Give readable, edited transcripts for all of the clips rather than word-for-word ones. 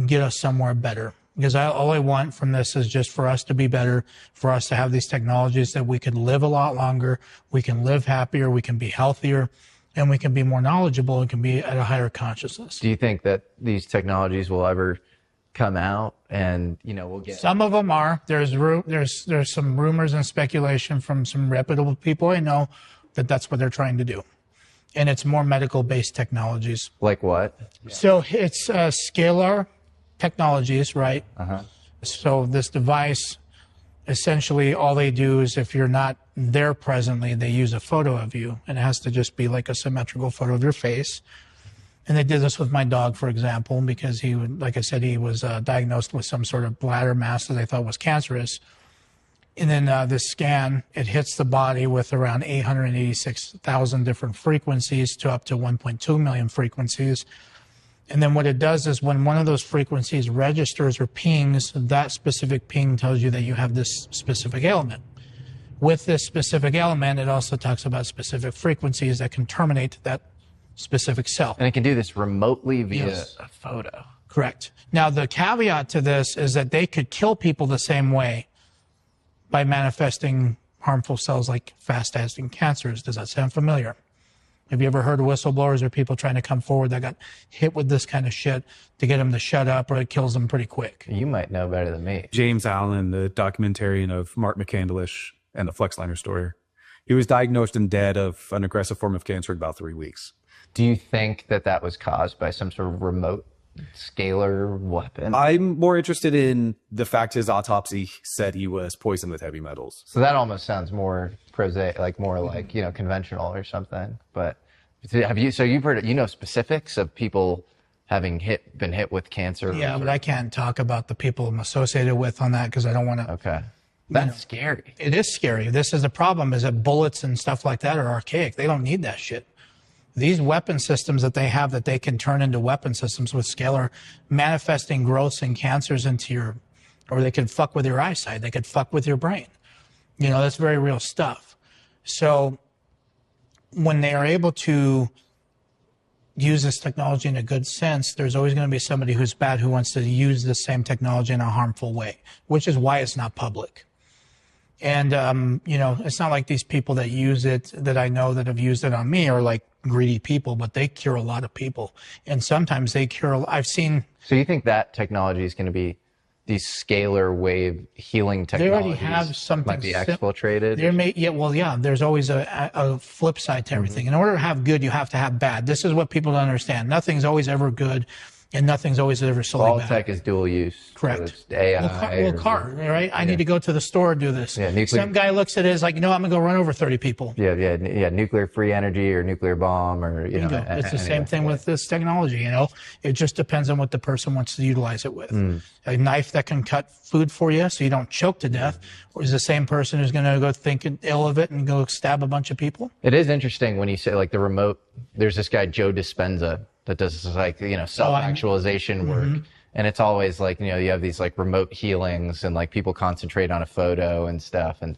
get us somewhere better. Because all I want from this is just for us to be better, for us to have these technologies that we can live a lot longer, we can live happier, we can be healthier, and we can be more knowledgeable and can be at a higher consciousness. Do you think that these technologies will ever come out and, you know, we'll get... Some of them are. There's some rumors and speculation from some reputable people I know that that's what they're trying to do. And it's more medical-based technologies. Like what? So it's Scalar technologies, right? So this device, essentially all they do is if you're not there presently, they use a photo of you, and it has to just be like a symmetrical photo of your face. And they did this with my dog, for example, because he would, like I said, he was diagnosed with some sort of bladder mass that they thought was cancerous. And then this scan, it hits the body with around 886,000 different frequencies to up to 1.2 million frequencies. And then what it does is when one of those frequencies registers or pings, that specific ping tells you that you have this specific ailment. With this specific element, it also talks about specific frequencies that can terminate that specific cell. And it can do this remotely via a photo. Correct. Now, the caveat to this is that they could kill people the same way by manifesting harmful cells like fast-acting cancers. Does that sound familiar? Have you ever heard of whistleblowers or people trying to come forward that got hit with this kind of shit to get them to shut up, or it kills them pretty quick? You might know better than me. James Allen, the documentarian of Mark McCandlish and the Flexliner story. He was diagnosed and dead of an aggressive form of cancer in about 3 weeks. Do you think that that was caused by some sort of remote scalar weapon? I'm more interested in the fact his autopsy said he was poisoned with heavy metals. So that almost sounds more prosaic, like more like, you know, conventional or something. But have you, so you've heard, you know, specifics of people having been hit with cancer? Yeah, but I can't talk about the people I'm associated with on that because I don't want to. Okay. That's scary. It is scary. This is the problem, is that bullets and stuff like that are archaic. They don't need that shit. These weapon systems that they have that they can turn into weapon systems with Scalar, manifesting growths and cancers into your, or they could fuck with your eyesight. They could fuck with your brain. You know, that's very real stuff. So when they are able to use this technology in a good sense, there's always going to be somebody who's bad who wants to use the same technology in a harmful way, which is why it's not public. And, you know, it's not like these people that use it, that I know that have used it on me, are like greedy people, but they cure a lot of people. And sometimes they cure, I've seen. So you think that technology is going to be these scalar wave healing technologies? They already have something. Might be exfiltrated? There's always a flip side to everything. In order to have good, you have to have bad. This is what people don't understand. Nothing's always ever good. And nothing's always ever solely bad. All tech is dual use. Correct. So it's AI. Car, right? I need to go to the store and do this. Yeah, some guy looks at it as like, you know, I'm going to go run over 30 people. Yeah, nuclear free energy or nuclear bomb or, you know. It's the same thing with this technology, you know. It just depends on what the person wants to utilize it with. A knife that can cut food for you so you don't choke to death, or is the same person who's going to go think ill of it and go stab a bunch of people? It is interesting when you say like the remote, there's this guy, Joe Dispenza, that does this, like, you know, self-actualization work. And it's always like, you know, you have these like remote healings and like people concentrate on a photo and stuff. And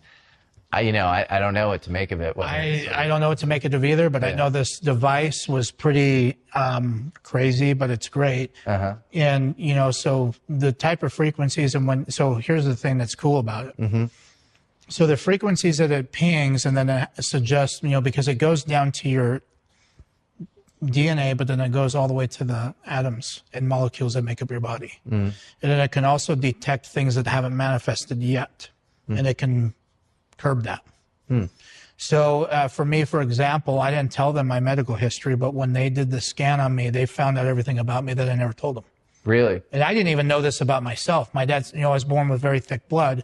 I don't know what to make of it. I don't know what to make of it either, but I know this device was pretty crazy, but it's great. And, you know, so the type of frequencies so here's the thing that's cool about it. So the frequencies that it pings, and then it suggests, you know, because it goes down to your DNA, but then it goes all the way to the atoms and molecules that make up your body. And then it can also detect things that haven't manifested yet, and it can curb that. So for me, for example, I didn't tell them my medical history, but when they did the scan on me, they found out everything about me that I never told them. Really? And I didn't even know this about myself. My dad's, you know, I was born with very thick blood.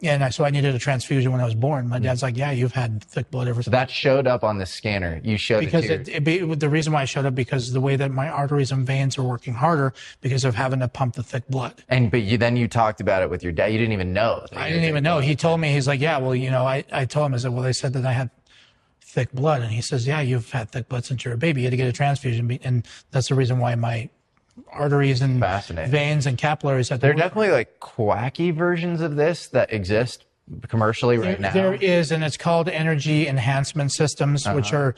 And so I needed a transfusion when I was born. My dad's like, yeah, you've had thick blood ever since. That showed up on the scanner. You showed because it to the reason why I showed up, because the way that my arteries and veins are working harder because of having to pump the thick blood. But then you talked about it with your dad. You didn't even know. I didn't even know. He told me, he's like, yeah, well, you know, I told him, I said, well, they said that I had thick blood. And he says, yeah, you've had thick blood since you were a baby. You had to get a transfusion. And that's the reason why my arteries and veins and capillaries. There are definitely like quacky versions of this that exist commercially right now. There is, and it's called energy enhancement systems, which are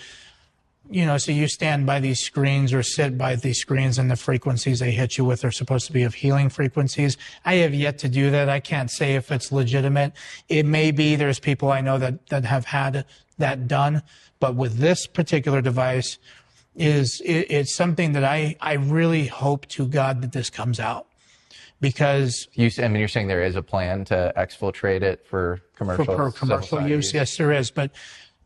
so you stand by these screens or sit by these screens, and the frequencies they hit you with are supposed to be of healing frequencies. I have yet to do that. I can't say if it's legitimate. It may be. There's people I know that have had that done. But with this particular device, it's something that I really hope to God that this comes out. Because you're saying there is a plan to exfiltrate it for commercial use. Yes, there is. But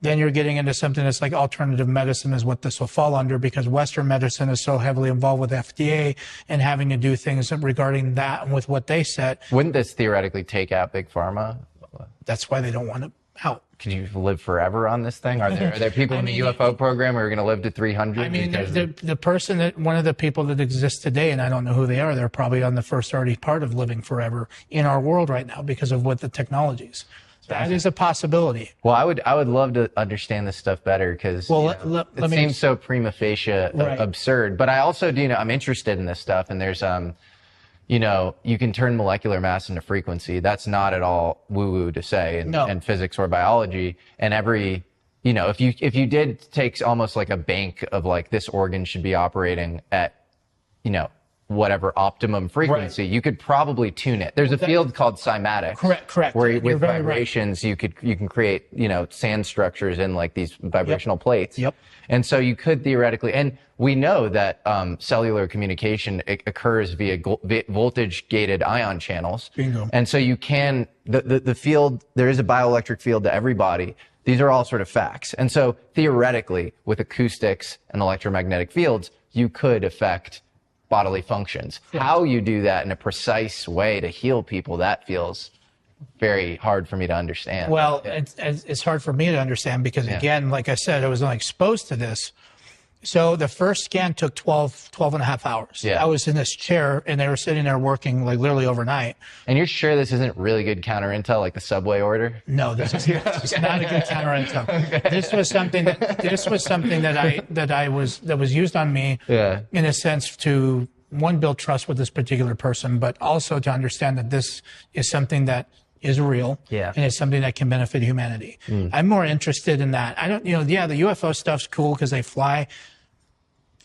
then you're getting into something that's like alternative medicine is what this will fall under, because Western medicine is so heavily involved with FDA and having to do things regarding that and with what they said. Wouldn't this theoretically take out Big Pharma? That's why they don't want it out. Can you live forever on this thing? Are there people in the UFO program who are going to live to 300? I mean, the person one of the people that exists today, and I don't know who they are, they're probably on the first already part of living forever in our world right now because of what the technologies. That is a possibility. Well, I would love to understand this stuff better, because it seems so prima facie absurd. But I also I'm interested in this stuff, and there's you can turn molecular mass into frequency. That's not at all woo-woo to say in physics or biology. And if you did take almost like a bank of like this organ should be operating at, whatever optimum frequency, you could probably tune it. There's a field called cymatics. Correct. Where with vibrations, you can create, sand structures in like these vibrational plates. Yep. And so you could theoretically, and we know that cellular communication occurs via voltage-gated ion channels. Bingo. And so you can, the field, there is a bioelectric field to every body. These are all sort of facts. And so theoretically, with acoustics and electromagnetic fields, you could affect bodily functions. Yes. How you do that in a precise way to heal people, that feels very hard for me to understand. Well, it's hard for me to understand because, again, like I said, I was only exposed to this. So the first scan took 12 and a half hours. Yeah. I was in this chair, and they were sitting there working like literally overnight. And you're sure this isn't really good counter intel, like the subway order? No, this is not a good counter intel. Okay. This was something that was used on me in a sense to, one, build trust with this particular person, but also to understand that this is something that is real, and it's something that can benefit humanity. I'm more interested in that. I don't, the UFO stuff's cool because they fly.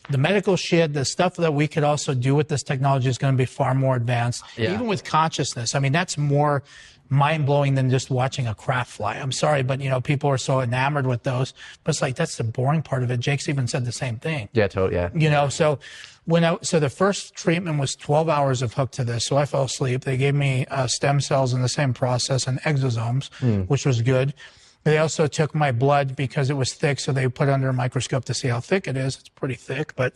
The medical shit, the stuff that we could also do with this technology is going to be far more advanced. Yeah. Even with consciousness. I mean, that's more mind-blowing than just watching a craft fly. I'm sorry, but, people are so enamored with those. But it's like, that's the boring part of it. Jake's even said the same thing. Yeah, totally, yeah. So the first treatment was 12 hours of hooked to this. So I fell asleep. They gave me stem cells in the same process and exosomes, which was good. They also took my blood because it was thick, so they put it under a microscope to see how thick it is. It's pretty thick, but,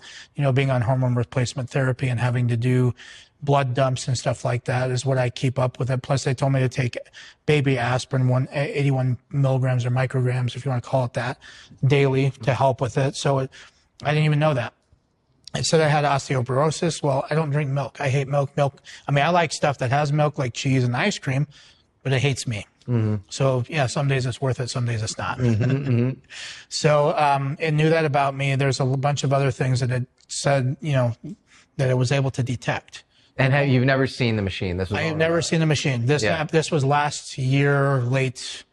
being on hormone replacement therapy and having to do blood dumps and stuff like that is what I keep up with it. Plus, they told me to take baby aspirin, 81 milligrams or micrograms, if you want to call it that, daily to help with it. So I didn't even know that. It said I had osteoporosis. Well, I don't drink milk. I hate milk. I mean, I like stuff that has milk, like cheese and ice cream, but it hates me. So, some days it's worth it, some days it's not. So it knew that about me. There's a bunch of other things that it said, that it was able to detect. And you've never seen the machine? I have never seen the machine. This was last year, late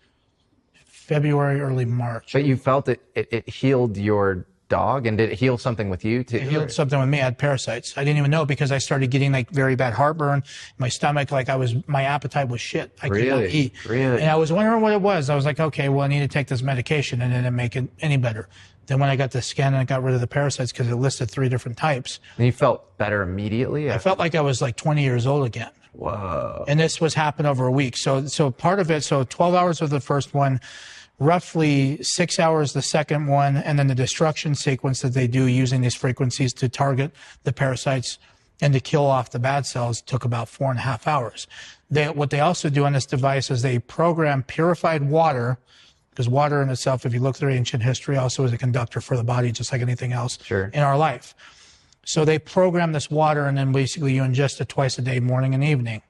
February, early March. But you felt it healed your dog, and did it heal something with you too? It healed something with me. I had parasites. I didn't even know because I started getting like very bad heartburn. My stomach, my appetite was shit. I could not eat. Really? And I was wondering what it was. I was like, okay, well, I need to take this medication, and it didn't make it any better. Then when I got the scan, I got rid of the parasites because it listed 3 different types. And you felt better immediately? I felt like I was like 20 years old again. Whoa. And this was happened over a week. So part of it, 12 hours of the first one, roughly 6 hours the second one, and then the destruction sequence that they do using these frequencies to target the parasites and to kill off the bad cells took about 4.5 hours. What they also do on this device is they program purified water, because water in itself, if you look through ancient history, also is a conductor for the body, just like anything else in our life. So they program this water, and then basically you ingest it twice a day, morning and evening.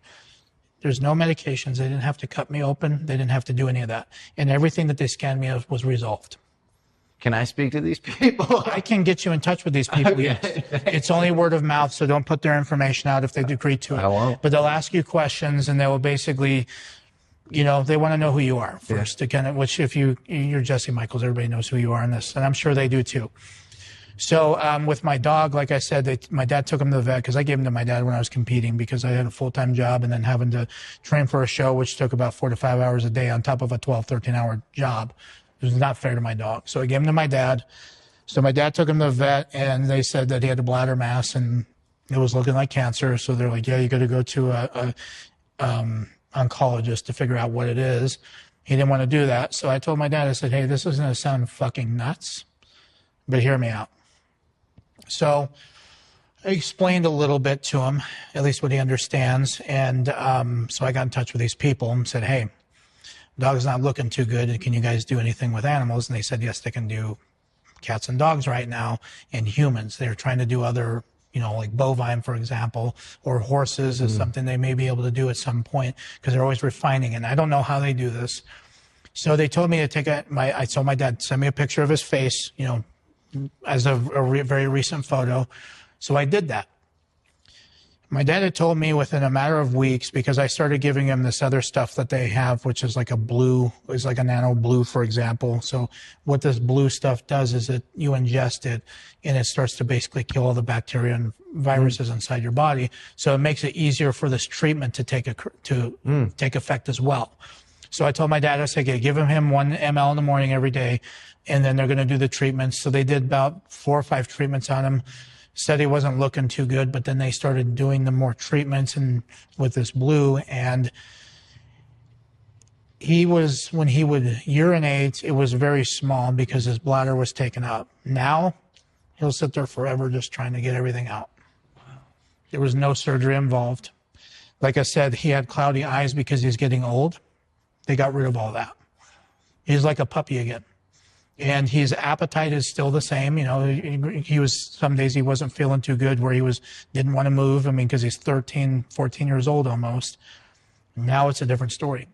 There's no medications. They didn't have to cut me open. They didn't have to do any of that. And everything that they scanned me of was resolved. Can I speak to these people? I can get you in touch with these people, yes. It's only word of mouth, so don't put their information out if they agree to it. I won't. But they'll ask you questions, and they will basically you know, they want to know who you are first. To kind of, which if you're Jesse Michaels, everybody knows who you are in this, and I'm sure they do too. So with my dog, like I said, my dad took him to the vet because I gave him to my dad when I was competing because I had a full-time job and then having to train for a show, which took about 4 to 5 hours a day on top of a 12, 13-hour job. It was not fair to my dog. So I gave him to my dad. So my dad took him to the vet, and they said that he had a bladder mass and it was looking like cancer. So they're like, yeah, you got to go to a oncologist to figure out what it is. He didn't want to do that. So I told my dad, I said, hey, this is going to sound fucking nuts, but hear me out. So I explained a little bit to him, at least what he understands. And so I got in touch with these people and said, hey, dog's not looking too good. Can you guys do anything with animals? And they said, yes, they can do cats and dogs right now and humans. They're trying to do other, you know, like bovine, for example, or horses is something they may be able to do at some point because they're always refining it. And I don't know how they do this. So they told me to take I told my dad, send me a picture of his face, you know, as a very recent photo. So I did that. My dad had told me within a matter of weeks, because I started giving him this other stuff that they have, which is like a blue, is like a nano blue, for example. So what this blue stuff does is that you ingest it and it starts to basically kill all the bacteria and viruses inside your body. So it makes it easier for this treatment to take effect as well. So I told my dad, I said, okay, give him 1 ml in the morning every day, and then they're going to do the treatments. So they did about 4 or 5 treatments on him. Said he wasn't looking too good, but then they started doing the more treatments and with this blue. And when he would urinate, it was very small because his bladder was taken up. Now he'll sit there forever just trying to get everything out. There was no surgery involved. Like I said, he had cloudy eyes because he's getting old. They got rid of all that. He's like a puppy again. And his appetite is still the same. You know, he was, some days he wasn't feeling too good where didn't want to move. I mean, because he's 13, 14 years old almost. Now it's a different story.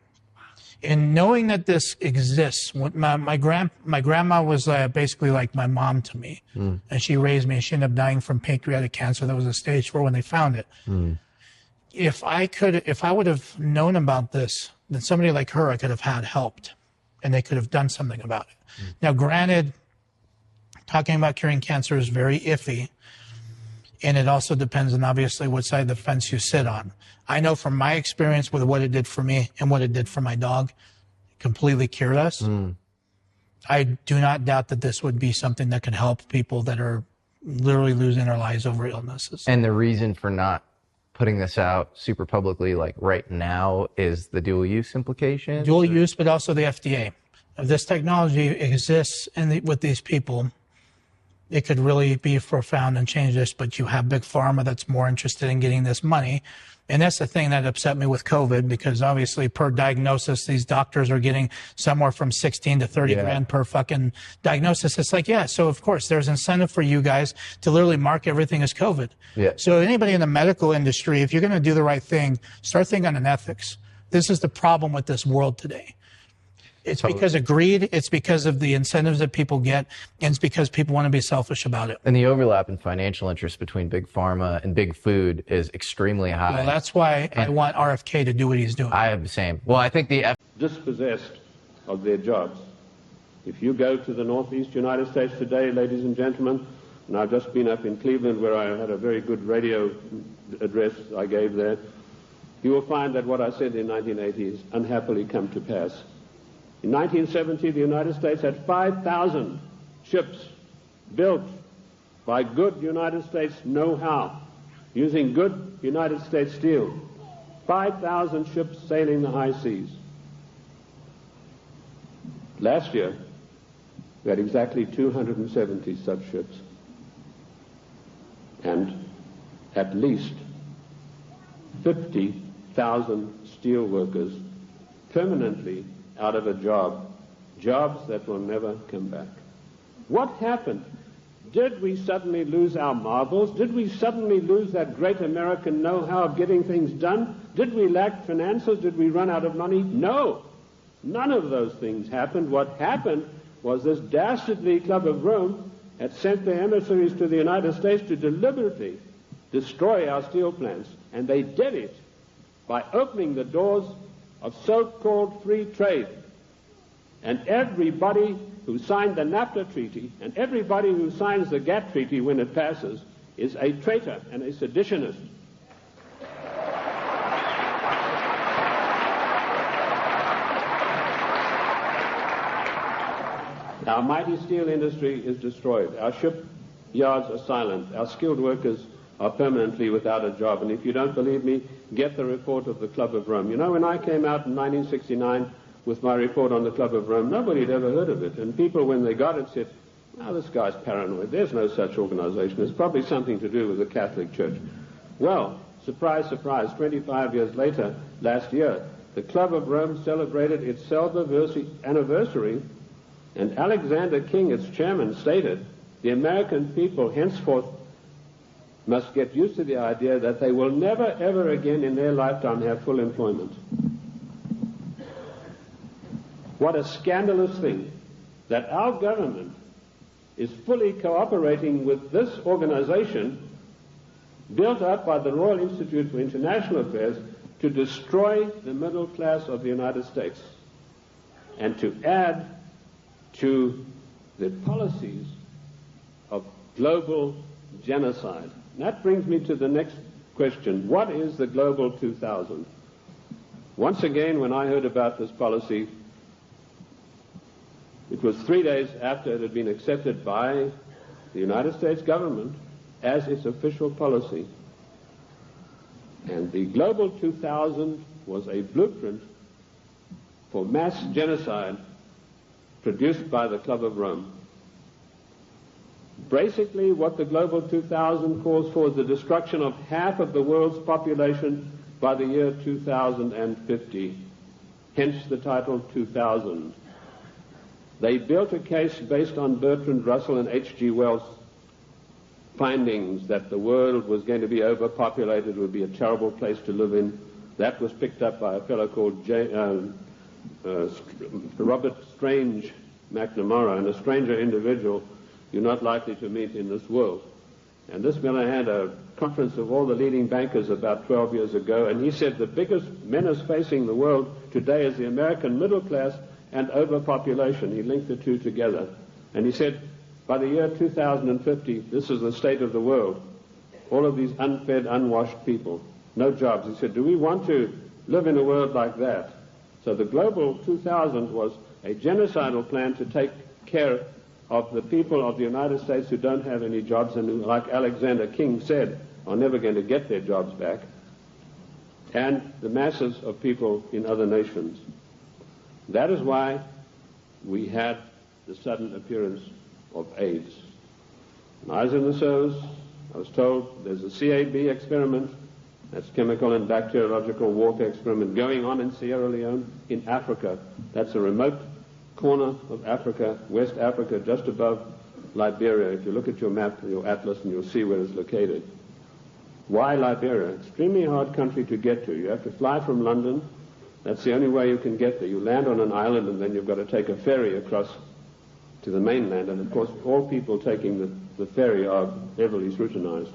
And knowing that this exists, my grandma was basically like my mom to me. And she raised me, and she ended up dying from pancreatic cancer. That was a stage 4 when they found it. If I would have known about this, then somebody like her I could have had helped, and they could have done something about it. Now, granted, talking about curing cancer is very iffy, and it also depends on obviously what side of the fence you sit on. I know from my experience with what it did for me and what it did for my dog, it completely cured us. I do not doubt that this would be something that could help people that are literally losing their lives over illnesses. And the reason for not putting this out super publicly like right now is the dual use implications? Dual use, but also the FDA. If this technology exists with these people, it could really be profound and change this, but you have Big Pharma that's more interested in getting this money. And that's the thing that upset me with COVID, because obviously per diagnosis, these doctors are getting somewhere from 16 to 30 grand per fucking diagnosis. It's like, yeah, so of course there's incentive for you guys to literally mark everything as COVID. So anybody in the medical industry, if you're going to do the right thing, start thinking on ethics. This is the problem with this world today. It's because of greed, it's because of the incentives that people get, and it's because people want to be selfish about it. And the overlap in financial interest between Big Pharma and Big Food is extremely high. Well, that's why I want RFK to do what he's doing. I have the same. Well, I think dispossessed of their jobs. If you go to the Northeast United States today, ladies and gentlemen, and I've just been up in Cleveland where I had a very good radio address I gave there, you will find that what I said in 1980 has unhappily come to pass. In 1970, the United States had 5,000 ships built by good United States know-how, using good United States steel. 5,000 ships sailing the high seas. Last year, we had exactly 270 such ships, and at least 50,000 steel workers permanently out of a job, jobs that will never come back. What happened? Did we suddenly lose our marbles? Did we suddenly lose that great American know-how of getting things done? Did we lack finances? Did we run out of money? No. None of those things happened. What happened was this dastardly Club of Rome had sent their emissaries to the United States to deliberately destroy our steel plants. And they did it by opening the doors of so-called free trade. And everybody who signed the NAFTA treaty and everybody who signs the GATT treaty when it passes is a traitor and a seditionist. Our mighty steel industry is destroyed. Our shipyards are silent. Our skilled workers are permanently without a job. And if you don't believe me, get the report of the Club of Rome. You know, when I came out in 1969 with my report on the Club of Rome, nobody had ever heard of it. And people, when they got it, said, "Oh, this guy's paranoid. There's no such organization. It's probably something to do with the Catholic Church." Well, surprise, surprise, 25 years later, last year, the Club of Rome celebrated its anniversary, and Alexander King, its chairman, stated, the American people henceforth must get used to the idea that they will never, ever again in their lifetime have full employment. What a scandalous thing that our government is fully cooperating with this organization built up by the Royal Institute for International Affairs to destroy the middle class of the United States and to add to the policies of global genocide. And that brings me to the next question. What is the Global 2000? Once again, when I heard about this policy, it was 3 days after it had been accepted by the United States government as its official policy. And the Global 2000 was a blueprint for mass genocide produced by the Club of Rome. Basically, what the Global 2000 calls for is the destruction of half of the world's population by the year 2050. Hence the title 2000. They built a case based on Bertrand Russell and H.G. Wells' findings that the world was going to be overpopulated, would be a terrible place to live in. That was picked up by a fellow called Robert Strange McNamara, and a stranger individual you're not likely to meet in this world. And this fellow had a conference of all the leading bankers about 12 years ago, and he said the biggest menace facing the world today is the American middle class and overpopulation. He linked the two together. And he said, by the year 2050, this is the state of the world. All of these unfed, unwashed people, no jobs. He said, do we want to live in a world like that? So the Global 2000 was a genocidal plan to take care of the people of the United States who don't have any jobs and who, like Alexander King said, are never going to get their jobs back, and the masses of people in other nations. That is why we had the sudden appearance of AIDS. When I was in the service, I was told there's a CAB experiment, that's chemical and bacteriological warfare experiment, going on in Sierra Leone, in Africa. That's a remote corner of Africa, West Africa, just above Liberia. If you look at your map, your atlas, and you'll see where it's located. Why Liberia? Extremely hard country to get to. You have to fly from London. That's the only way you can get there. You land on an island, and then you've got to take a ferry across to the mainland. And, of course, all people taking the ferry are heavily scrutinized.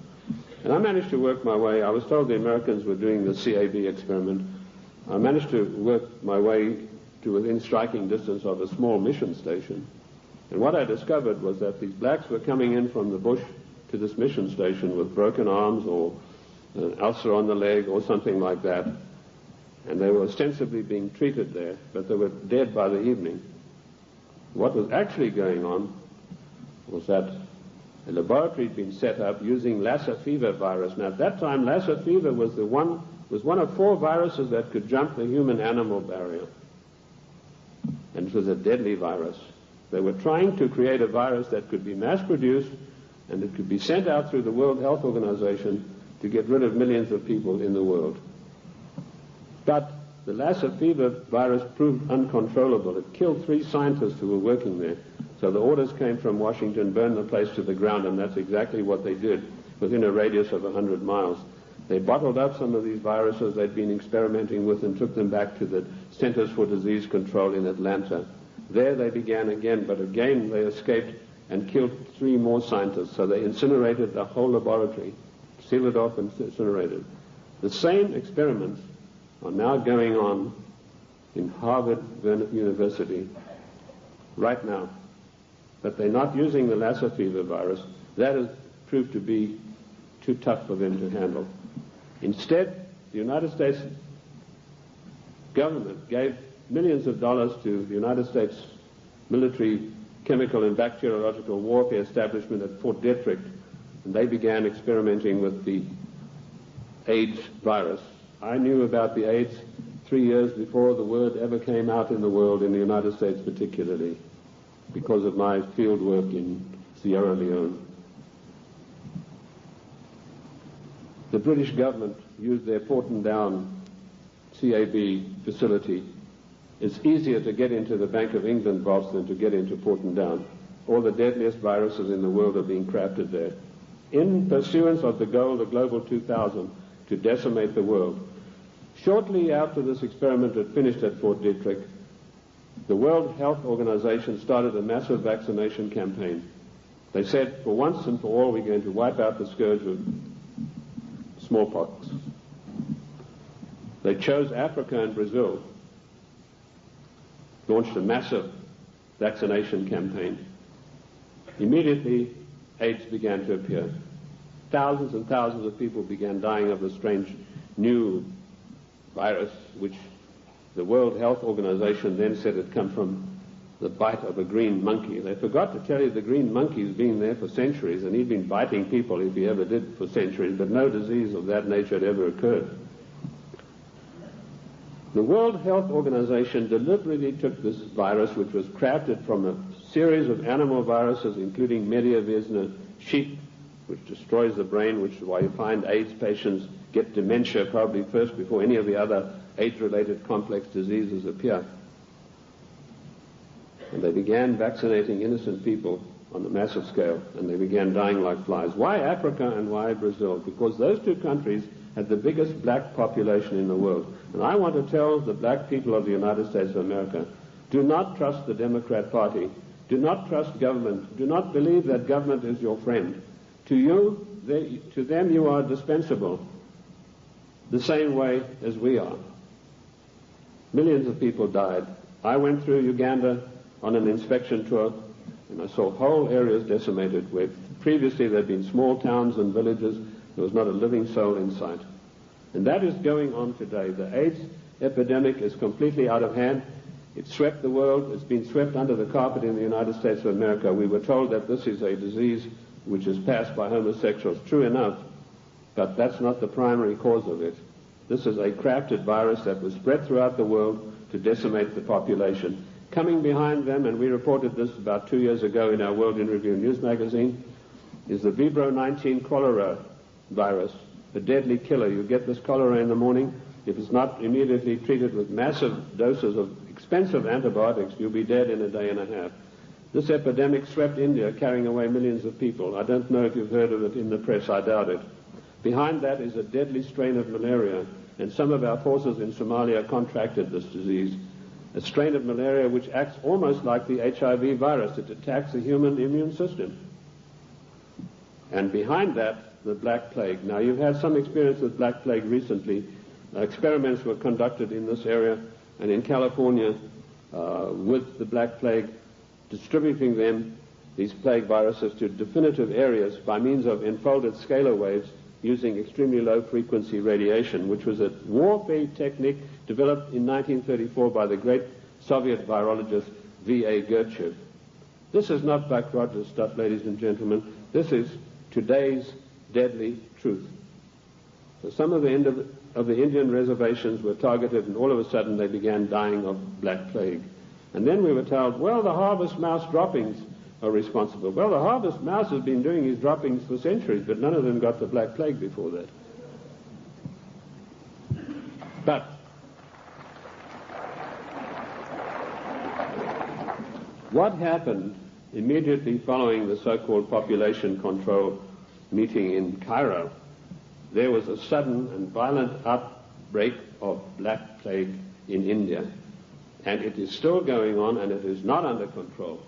And I managed to work my way. I was told the Americans were doing the CAB experiment. I managed to work my way to within striking distance of a small mission station. And what I discovered was that these blacks were coming in from the bush to this mission station with broken arms or an ulcer on the leg or something like that. And they were ostensibly being treated there, but they were dead by the evening. What was actually going on was that a laboratory had been set up using Lassa fever virus. Now, at that time, Lassa fever was one of 4 viruses that could jump the human-animal barrier. And it was a deadly virus. They were trying to create a virus that could be mass-produced and it could be sent out through the World Health Organization to get rid of millions of people in the world. But the Lassa fever virus proved uncontrollable. It killed 3 scientists who were working there. So the orders came from Washington, burn the place to the ground, and that's exactly what they did within a radius of 100 miles. They bottled up some of these viruses they'd been experimenting with and took them back to the Centers for Disease Control in Atlanta. There they began again, but again they escaped and killed 3 more scientists. So they incinerated the whole laboratory, sealed it off and incinerated. The same experiments are now going on in Harvard University right now, but they're not using the Lassa fever virus. That has proved to be too tough for them to handle. Instead, the United States government gave millions of dollars to the United States military chemical and bacteriological warfare establishment at Fort Detrick, and they began experimenting with the AIDS virus. I knew about the AIDS 3 years before the word ever came out in the world, in the United States particularly, because of my field work in Sierra Leone. The British government used their Porton Down CAB facility. It's easier to get into the Bank of England vaults than to get into Porton Down. All the deadliest viruses in the world are being crafted there, in pursuance of the goal, the Global 2000, to decimate the world. Shortly after this experiment had finished at Fort Detrick, the World Health Organization started a massive vaccination campaign. They said, for once and for all, we're going to wipe out the scourge of smallpox. They chose Africa and Brazil, launched a massive vaccination campaign. Immediately, AIDS began to appear. Thousands and thousands of people began dying of the strange new virus, which the World Health Organization then said had come from the bite of a green monkey. They forgot to tell you the green monkey's been there for centuries, and he'd been biting people, if he ever did, for centuries, but no disease of that nature had ever occurred. The World Health Organization deliberately took this virus, which was crafted from a series of animal viruses, including Mediavirus sheep, which destroys the brain, which is why you find AIDS patients get dementia probably first before any of the other AIDS-related complex diseases appear. And they began vaccinating innocent people on a massive scale, and they began dying like flies. Why Africa and why Brazil? Because those two countries had the biggest black population in the world. And I want to tell the black people of the United States of America, do not trust the Democrat Party. Do not trust government. Do not believe that government is your friend. To them you are dispensable, the same way as we are. Millions of people died. I went through Uganda on an inspection tour, and I saw whole areas decimated where previously there had been small towns and villages. There was not a living soul in sight. And that is going on today. The AIDS epidemic is completely out of hand. It swept the world. It's been swept under the carpet in the United States of America. We were told that this is a disease which is passed by homosexuals. True enough, but that's not the primary cause of it. This is a crafted virus that was spread throughout the world to decimate the population. Coming behind them, and we reported this about 2 years ago in our World in Review News magazine, is the Vibro 19 cholera virus, a deadly killer. You get this cholera in the morning. If it's not immediately treated with massive doses of expensive antibiotics, you'll be dead in a day and a half. This epidemic swept India, carrying away millions of people. I don't know if you've heard of it in the press. I doubt it. Behind that is a deadly strain of malaria, and some of our forces in Somalia contracted this disease. A strain of malaria which acts almost like the HIV virus. It attacks the human immune system. And behind that, the Black Plague. Now, you've had some experience with Black Plague recently. Experiments were conducted in this area and in California with the Black Plague, distributing them, these plague viruses, to definitive areas by means of enfolded scalar waves using extremely low-frequency radiation, which was a warfare technique developed in 1934 by the great Soviet virologist V.A. Gertchev. This is not Buck Rogers stuff, ladies and gentlemen. This is today's deadly truth. So some of the Indian reservations were targeted, and all of a sudden they began dying of Black Plague. And then we were told, well, the harvest mouse droppings are responsible. Well, the harvest mouse has been doing his droppings for centuries, but none of them got the Black Plague before that. But what happened immediately following the so-called population control meeting in Cairo? There was a sudden and violent outbreak of Black Plague in India, and it is still going on, and it is not under control.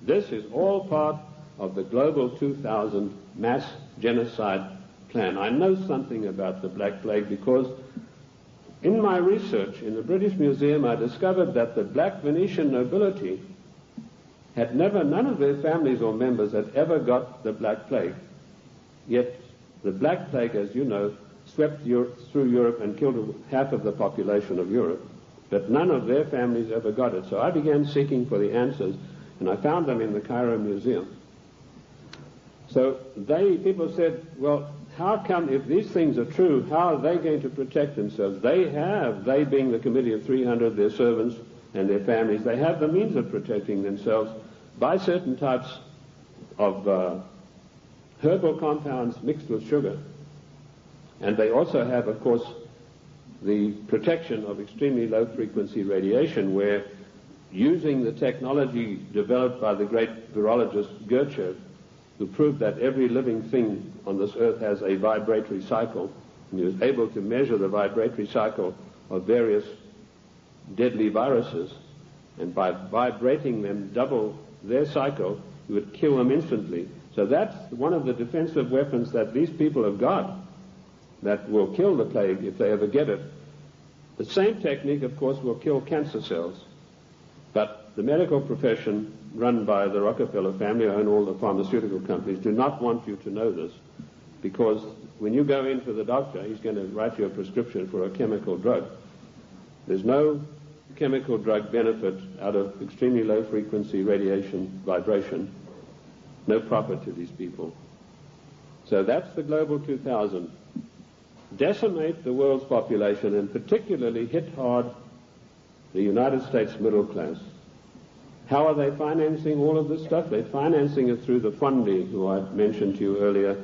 This is all part of the Global 2000 mass genocide plan. I know something about the Black Plague because In my research in the British Museum, I discovered that the black Venetian nobility had never, none of their families or members had ever got the Black Plague. Yet the Black Plague, as you know, swept through Europe and killed half of the population of Europe. But none of their families ever got it. So I began seeking for the answers, and I found them in the Cairo Museum. So people said, well, how come, if these things are true, how are they going to protect themselves? They being the Committee of 300, their servants and their families, they have the means of protecting themselves by certain types of herbal compounds mixed with sugar. And they also have, of course, the protection of extremely low-frequency radiation, where using the technology developed by the great virologist Goethe, who proved that every living thing on this earth has a vibratory cycle, and he was able to measure the vibratory cycle of various deadly viruses, and by vibrating them double their cycle, he would kill them instantly. So that's one of the defensive weapons that these people have got that will kill the plague if they ever get it. The same technique, of course, will kill cancer cells, but the medical profession run by the Rockefeller family, who own all the pharmaceutical companies, do not want you to know this, because when you go in for the doctor, he's going to write you a prescription for a chemical drug. There's no chemical drug benefit out of extremely low frequency radiation vibration. No profit to these people. So that's the Global 2000. Decimate the world's population and particularly hit hard the United States middle class. How are they financing all of this stuff? They're financing it through the Fondi, who I mentioned to you earlier,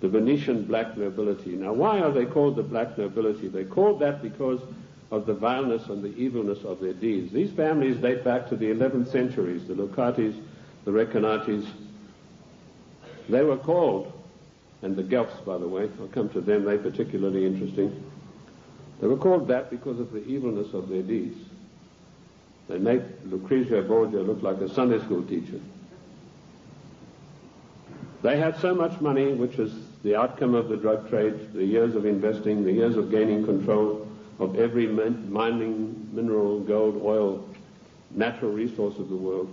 the Venetian black nobility. Now, why are they called the black nobility? They're called that because of the vileness and the evilness of their deeds. These families date back to the 11th centuries, the Lucatis, the Recanati. They were called, and the Guelphs, by the way, I'll come to them, they're particularly interesting. They were called that because of the evilness of their deeds. They make Lucrezia Borgia look like a Sunday school teacher. They had so much money, which is the outcome of the drug trade, the years of investing, the years of gaining control of every mining, mineral, gold, oil, natural resource of the world,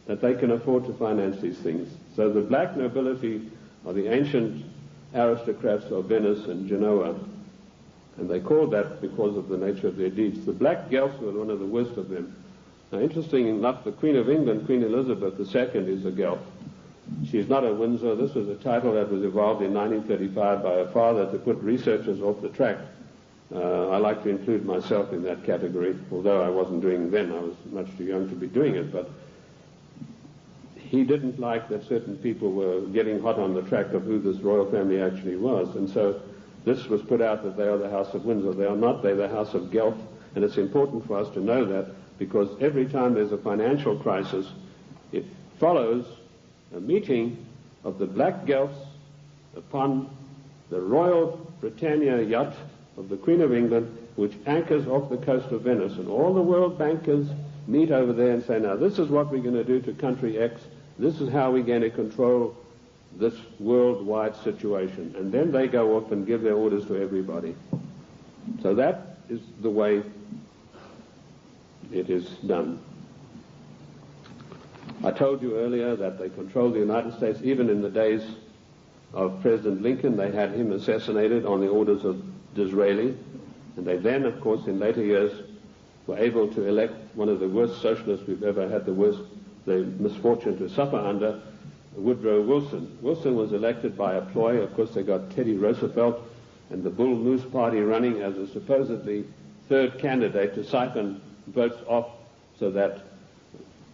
that they can afford to finance these things. So the black nobility are the ancient aristocrats of Venice and Genoa, and they called that because of the nature of their deeds. The black Guelphs were one of the worst of them. Now, interesting enough, the Queen of England, Queen Elizabeth II, is a Guelph. She's not a Windsor. This was a title that was evolved in 1935 by her father to put researchers off the track. I like to include myself in that category, although I wasn't doing it then. I was much too young to be doing it, but he didn't like that certain people were getting hot on the track of who this royal family actually was, and so this was put out that they are the House of Windsor. They are not. They're the House of Guelph, and it's important for us to know that, because every time there's a financial crisis, it follows a meeting of the black Guelphs upon the Royal Britannia yacht of the Queen of England, which anchors off the coast of Venice, and all the world bankers meet over there and say, now this is what we're going to do to country X, this is how we're going to control this worldwide situation. And then they go off and give their orders to everybody. So that is the way it is done. I told you earlier that they controlled the United States. Even in the days of President Lincoln, they had him assassinated on the orders of Disraeli. And they then, of course, in later years, were able to elect one of the worst socialists we've ever had the misfortune to suffer under, Woodrow Wilson. Wilson was elected by a ploy. Of course, they got Teddy Roosevelt and the Bull Moose Party running as a supposedly third candidate to siphon votes off so that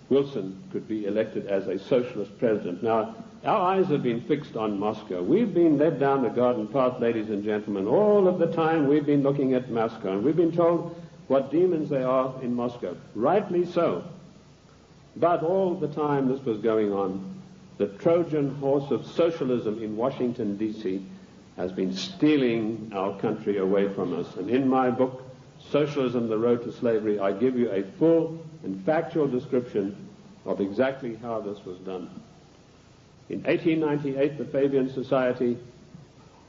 Wilson could be elected as a socialist president. Now, our eyes have been fixed on Moscow. We've been led down the garden path, ladies and gentlemen. All of the time we've been looking at Moscow, and we've been told what demons they are in Moscow. Rightly so. But all the time this was going on, the Trojan horse of socialism in Washington, D.C. has been stealing our country away from us. And in my book, Socialism, The Road to Slavery, I give you a full and factual description of exactly how this was done. In 1898, the Fabian Society,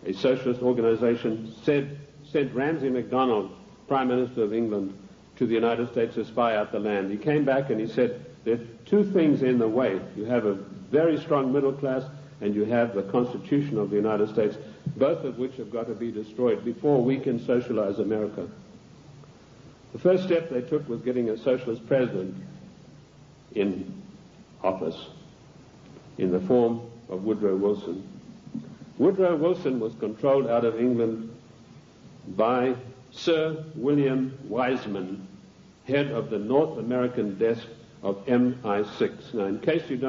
a socialist organization, sent Ramsay MacDonald Prime Minister of England to the United States to spy out the land. He came back and he said, there are two things in the way. You have a very strong middle class and you have the Constitution of the United States, both of which have got to be destroyed before we can socialize America. The first step they took was getting a socialist president in office in the form of Woodrow Wilson. Woodrow Wilson was controlled out of England by Sir William Wiseman, head of the North American desk of MI6. Now, in case you don't